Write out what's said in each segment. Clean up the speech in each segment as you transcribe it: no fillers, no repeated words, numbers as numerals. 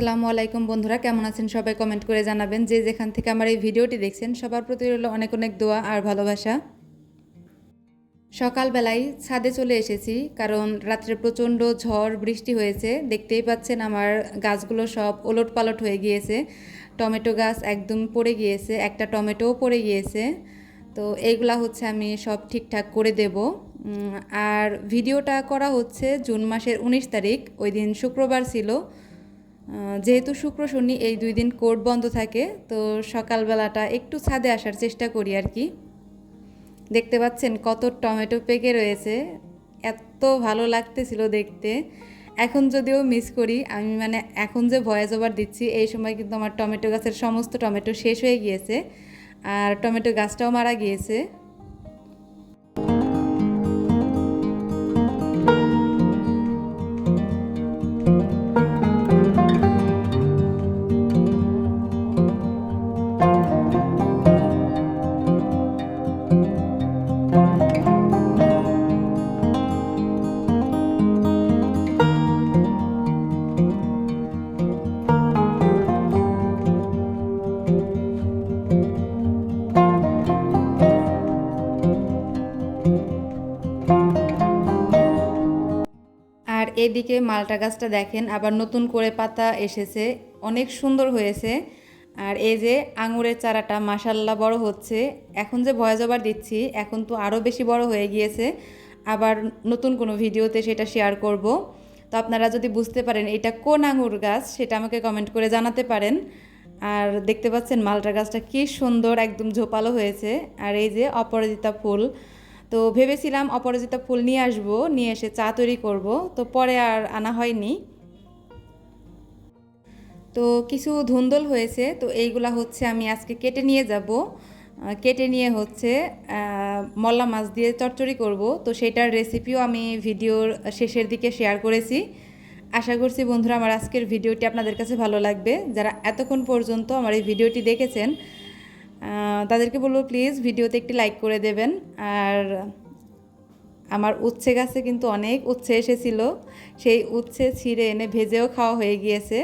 আসসালামু আলাইকুম বন্ধুরা, কেমন আছেন সবাই? কমেন্ট করে জানাবেন। যে যেখান থেকে আমার এই ভিডিওটি দেখছেন সবার প্রতি রইল অনেক অনেক দোয়া আর ভালোবাসা। সকালবেলায় ছাদে চলে এসেছি কারণ রাত্রে প্রচণ্ড ঝড় বৃষ্টি হয়েছে। দেখতেই পাচ্ছেন আমার গাছগুলো সব ওলটপালট হয়ে গিয়েছে। টমেটো গাছ একদম পড়ে গিয়েছে, একটা টমেটোও পড়ে গিয়েছে। তো এইগুলা হচ্ছে আমি সব ঠিকঠাক করে দেব। আর ভিডিওটা করা হচ্ছে জুন মাসের 19 তারিখ, ওই দিন শুক্রবার ছিল। যেহেতু শুক্র শনি এই 2 দিন কোর্ট বন্ধ থাকে, তো সকালবেলাটা একটু ছাদে আসার চেষ্টা করি আর কি। দেখতে পাচ্ছেন কত টমেটো পেকে রয়েছে, এত ভালো লাগতেছিল দেখতে। এখন যদিও মিস করি আমি, মানে এখন যে ভয়েস ওভার দিচ্ছি এই সময় কিন্তু আমার টমেটো গাছের সমস্ত টমেটো শেষ হয়ে গিয়েছে আর টমেটো গাছটাও মারা গিয়েছে। আর এদিকে মালটা গাছটা দেখেন আবার নতুন করে পাতা এসেছে, অনেক সুন্দর হয়েছে। আর এই যে আঙুরের চারাটা মাশাল্লাহ বড় হচ্ছে। এখন যে ভয়েস ওভার দিচ্ছি এখন তো আরও বেশি বড় হয়ে গিয়েছে। আবার নতুন কোনো ভিডিওতে সেটা শেয়ার করব। তো আপনারা যদি বুঝতে পারেন এটা কোন আঙুর গাছ সেটা আমাকে কমেন্ট করে জানাতে পারেন। আর দেখতে পাচ্ছেন মালটা গাছটা কি সুন্দর, একদম ঝোপালো হয়েছে। আর এই যে অপরাজিতা ফুল, তো ভেবেছিলাম অপরাজিতা ফুল নিয়ে আসবো, নিয়ে এসে চা তৈরি করব, তো পরে আর আনা হয়নি। তো কিছু ধুন্দল হয়েছে, তো এইগুলা হচ্ছে আমি আজকে কেটে নিয়ে যাব। কেটে নিয়ে হচ্ছে মল্লা মাছ দিয়ে চচ্চড়ি করব। তো সেটার রেসিপিও আমি ভিডিওর শেষের দিকে শেয়ার করেছি। আশা করছি বন্ধুরা আমার আজকের ভিডিওটি আপনাদের কাছে ভালো লাগবে। যারা এতক্ষণ পর্যন্ত আমার এই ভিডিওটি দেখেছেন তাদেরকে বলবো প্লিজ ভিডিওতে একটি লাইক করে দেবেন। আর আমার উচ্ছে গাছে কিন্তু অনেক উচ্ছে এসেছিল, সেই উচ্ছে ছিঁড়ে এনে ভেজেও খাওয়া হয়ে গিয়েছে।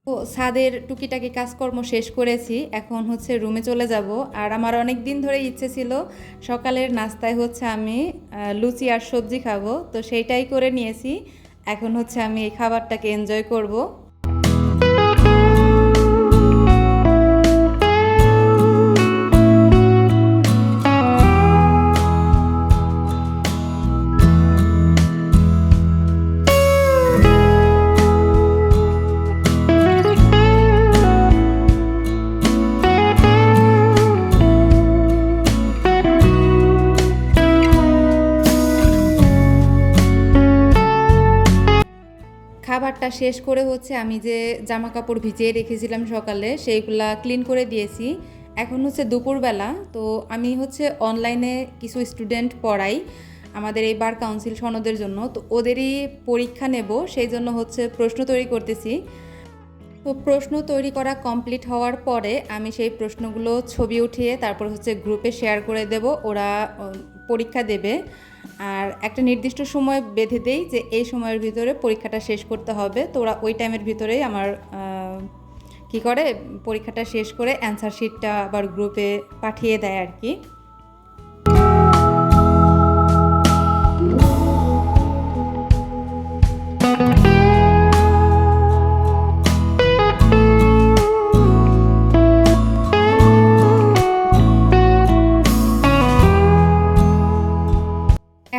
তো ছাদের টুকিটাকি কাজকর্ম শেষ করেছি, এখন হচ্ছে রুমে চলে যাব। আর আমার অনেক দিন ধরে ইচ্ছে ছিল সকালের নাস্তায় হচ্ছে আমি লুচি আর সবজি খাবো, তো সেইটাই করে নিয়েছি। এখন হচ্ছে আমি এই খাবারটাকে এনজয় করব। খাবারটা শেষ করে হচ্ছে আমি যে জামা কাপড় ভিজিয়ে রেখেছিলাম সকালে সেইগুলা ক্লিন করে দিয়েছি। এখন হচ্ছে দুপুরবেলা, তো আমি হচ্ছে অনলাইনে কিছু স্টুডেন্ট পড়াই আমাদের এই বার কাউন্সিল সনদের জন্য, তো ওদেরই পরীক্ষা নেব, সেই জন্য হচ্ছে প্রশ্ন তৈরি করতেছি। তো প্রশ্ন তৈরি করা কমপ্লিট হওয়ার পরে আমি সেই প্রশ্নগুলো ছবি উঠিয়ে তারপর হচ্ছে গ্রুপে শেয়ার করে দেব, ওরা পরীক্ষা দেবে। আর একটা নির্দিষ্ট সময় বেঁধে দেই যে এই সময়ের ভিতরে পরীক্ষাটা শেষ করতে হবে, তো ওরা ওই টাইমের ভিতরেই আমার কি করে পরীক্ষাটা শেষ করে অ্যান্সার শিটটা আবার গ্রুপে পাঠিয়ে দেয় আর কি।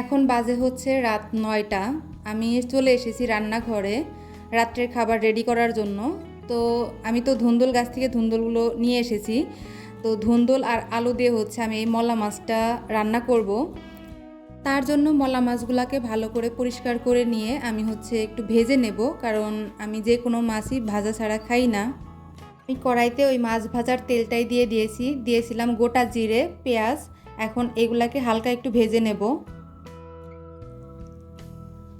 এখন বাজে হচ্ছে রাত 9টা, আমি চলে এসেছি রান্নাঘরে রাত্রের খাবার রেডি করার জন্য। তো আমি তো ধুন্দুল গাছ থেকে ধুন্দুলগুলো নিয়ে এসেছি, তো ধুন্দুল আর আলু দিয়ে হচ্ছে আমি এই মলা মাছটা রান্না করব। তার জন্য মলা মাছগুলোকে ভালো করে পরিষ্কার করে নিয়ে আমি হচ্ছে একটু ভেজে নেব, কারণ আমি যে কোনো মাছই ভাজা ছাড়া খাই না। আমি কড়াইতে ওই মাছ ভাজার তেলটাই দিয়েছিলাম গোটা জিরে, পেঁয়াজ। এখন এগুলাকে হালকা একটু ভেজে নেব।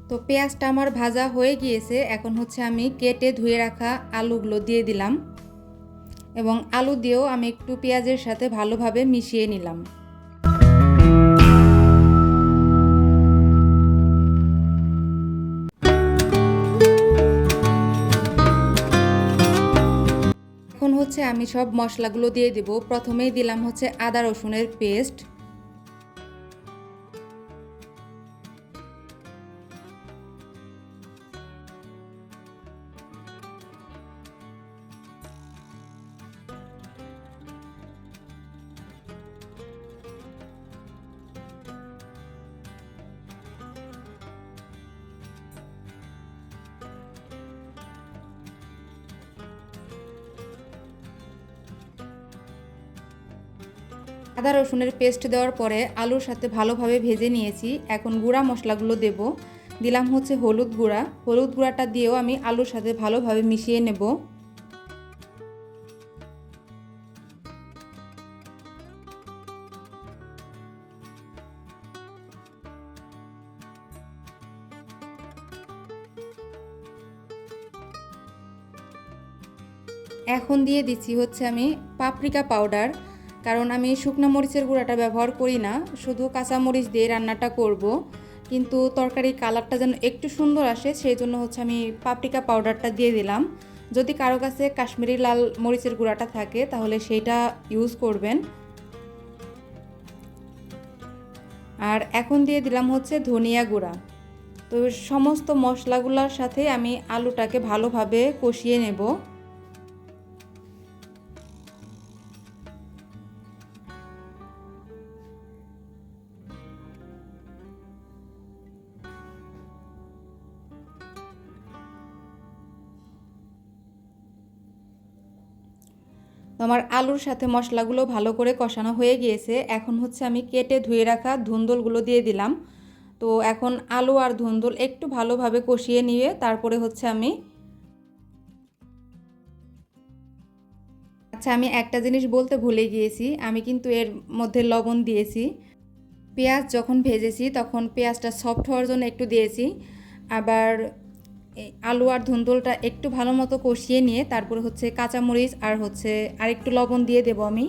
তো পেঁয়াজটা আমার ভাজা হয়ে গিয়েছে। এখন হচ্ছে আমি কেটে ধুয়ে রাখা আলুগুলো দিয়ে দিলাম এবং আলু দিয়েও আমি একটু পেঁয়াজের সাথে ভালোভাবে মিশিয়ে নিলাম। এখন হচ্ছে আমি সব মশলাগুলো দিয়ে দেব। প্রথমেই দিলাম হচ্ছে আদা রসুনের পেস্ট, আদা রসুনের পেস্ট দেওয়ার পরে আলুর সাথে ভালোভাবে ভেজে নিয়েছি। এখন গুঁড়া মশলাগুলো দেব। দিলাম হচ্ছে হলুদ গুঁড়াটা দিয়েও আমি আলুর সাথে ভালোভাবে মিশিয়ে নেব। এখন দিয়ে দিচ্ছি হচ্ছে আমি পাপরিকা পাউডার, কারণ আমি শুকনো মরিচের গুঁড়াটা ব্যবহার করি না, শুধু কাঁচা মরিচ দিয়ে রান্নাটা করব। কিন্তু তরকারির কালারটা যেন একটু সুন্দর আসে সেই জন্য হচ্ছে আমি পাপরিকা পাউডারটা দিয়ে দিলাম। যদি কারো কাছে কাশ্মীরি লাল মরিচের গুঁড়াটা থাকে তাহলে সেইটা ইউজ করবেন। আর এখন দিয়ে দিলাম হচ্ছে ধনিয়া গুঁড়া। তো সমস্ত মশলাগুলোর সাথে আমি আলুটাকে ভালোভাবে কষিয়ে নেব। আমার আলুর সাথে মশলাগুলো ভালো করে কষানো হয়ে গিয়েছে। এখন হচ্ছে আমি কেটে ধুয়ে রাখা ধুন্দুলগুলো দিয়ে দিলাম। তো এখন আলু আর ধুন্দুল একটু ভালোভাবে কষিয়ে নিয়ে তারপরে হচ্ছে আমি একটা জিনিস বলতে ভুলে গিয়েছি, আমি কিন্তু এর মধ্যে লবণ দিয়েছি। পেঁয়াজ যখন ভেজেছি তখন পেঁয়াজটা সফট হওয়ার জন্য একটু দিয়েছি। আবার আলু আর ধুন্দুলটা একটু ভালো মতো কষিয়ে নিয়ে তারপরে হচ্ছে কাঁচামরিচ আর হচ্ছে আরেকটু লবণ দিয়ে দেবো আমি।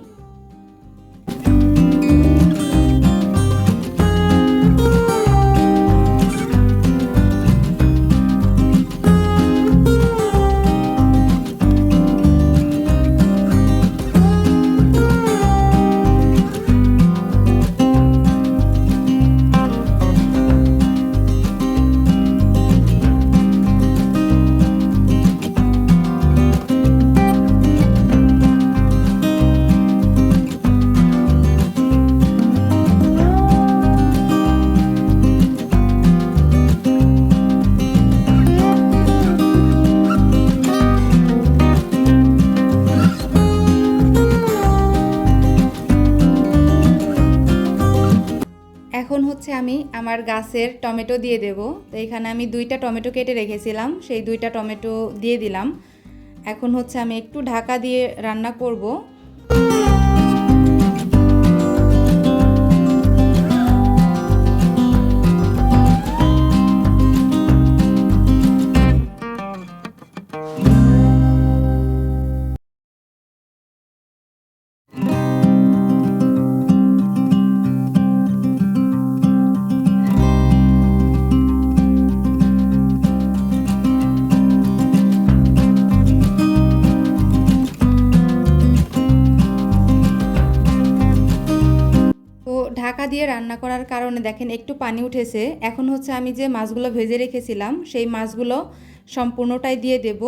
এখন হচ্ছে আমি আমার গাছের টমেটো দিয়ে দেব। তো এখানে আমি 2টা টমেটো কেটে রেখেছিলাম, সেই 2টা টমেটো দিয়ে দিলাম। এখন হচ্ছে আমি একটু ঢাকা দিয়ে রান্না করব। ঢাকা দিয়ে রান্না করার কারণে দেখেন একটু পানি উঠেছে। এখন হচ্ছে আমি যে মাছগুলো ভেজে রেখেছিলাম সেই মাছগুলো সম্পূর্ণটাই দিয়ে দেব।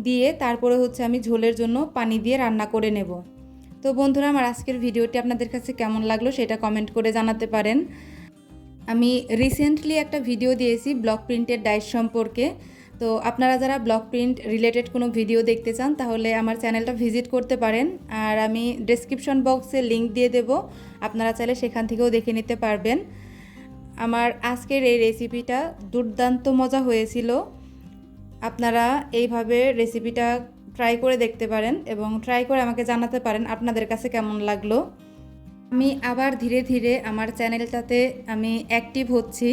দিয়ে তারপরে হচ্ছে আমি ঝোলের জন্য পানি দিয়ে রান্না করে নেব। তো বন্ধুরা, আমার আজকের ভিডিওটি আপনাদের কাছে কেমন লাগলো সেটা কমেন্ট করে জানাতে পারেন। আমি রিসেন্টলি একটা ভিডিও দিয়েছি ব্লক প্রিন্টেড ডাইস সম্পর্কে। তো আপনারা যারা ব্লক প্রিন্ট রিলেটেড কোনো ভিডিও দেখতে চান তাহলে আমার চ্যানেলটা ভিজিট করতে পারেন, আর আমি ডেসক্রিপশন বক্সে লিংক দিয়ে দেব, আপনারা চাইলে সেখান থেকেও দেখে নিতে পারবেন। আমার আজকের এই রেসিপিটা দুর্দান্ত মজা হয়েছিল। আপনারা এইভাবে রেসিপিটা ট্রাই করে দেখতে পারেন এবং ট্রাই করে আমাকে জানাতে পারেন আপনাদের কাছে কেমন লাগলো। আমি আবার ধীরে ধীরে আমার চ্যানেলটাতে আমি অ্যাক্টিভ হচ্ছি,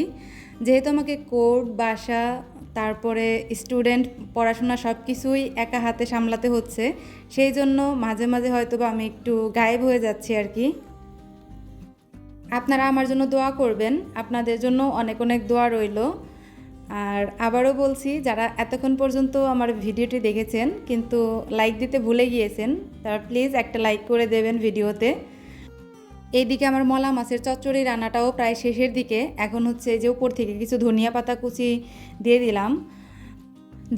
যেহেতু আমাকে কোড, বাসা, তারপরে স্টুডেন্ট, পড়াশোনা সব কিছুই একা হাতে সামলাতে হচ্ছে, সেই জন্য মাঝে মাঝে হয়তো বা আমি একটু গায়েব হয়ে যাচ্ছি আর কি। আপনারা আমার জন্য দোয়া করবেন, আপনাদের জন্য অনেক অনেক দোয়া রইল। আর আবারও বলছি, যারা এতক্ষণ পর্যন্ত আমার ভিডিওটি দেখেছেন কিন্তু লাইক দিতে ভুলে গিয়েছেন, তারা প্লিজ একটা লাইক করে দেবেন ভিডিওতে। এইদিকে আমার মলা মাছের চচ্চড়ি রান্নাটাও প্রায় শেষের দিকে। এখন হচ্ছে যে উপর থেকে কিছু ধনিয়া পাতা কুচি দিয়ে দিলাম।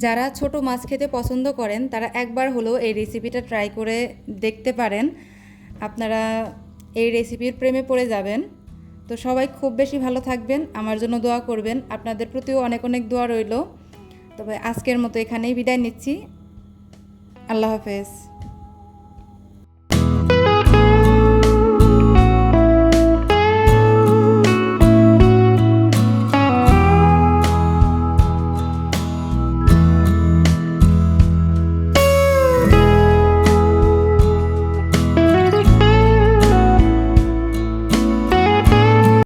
যারা ছোট মাছ খেতে পছন্দ করেন তারা একবার হলেও এই রেসিপিটা ট্রাই করে দেখতে পারেন, আপনারা এই রেসিপির প্রেমে পড়ে যাবেন। তো সবাই খুব বেশি ভালো থাকবেন, আমার জন্য দোয়া করবেন, আপনাদের প্রতিও অনেক অনেক দোয়া রইল। তবে আজকের মতো এখানেই বিদায় নিচ্ছি। আল্লাহ হাফেজ।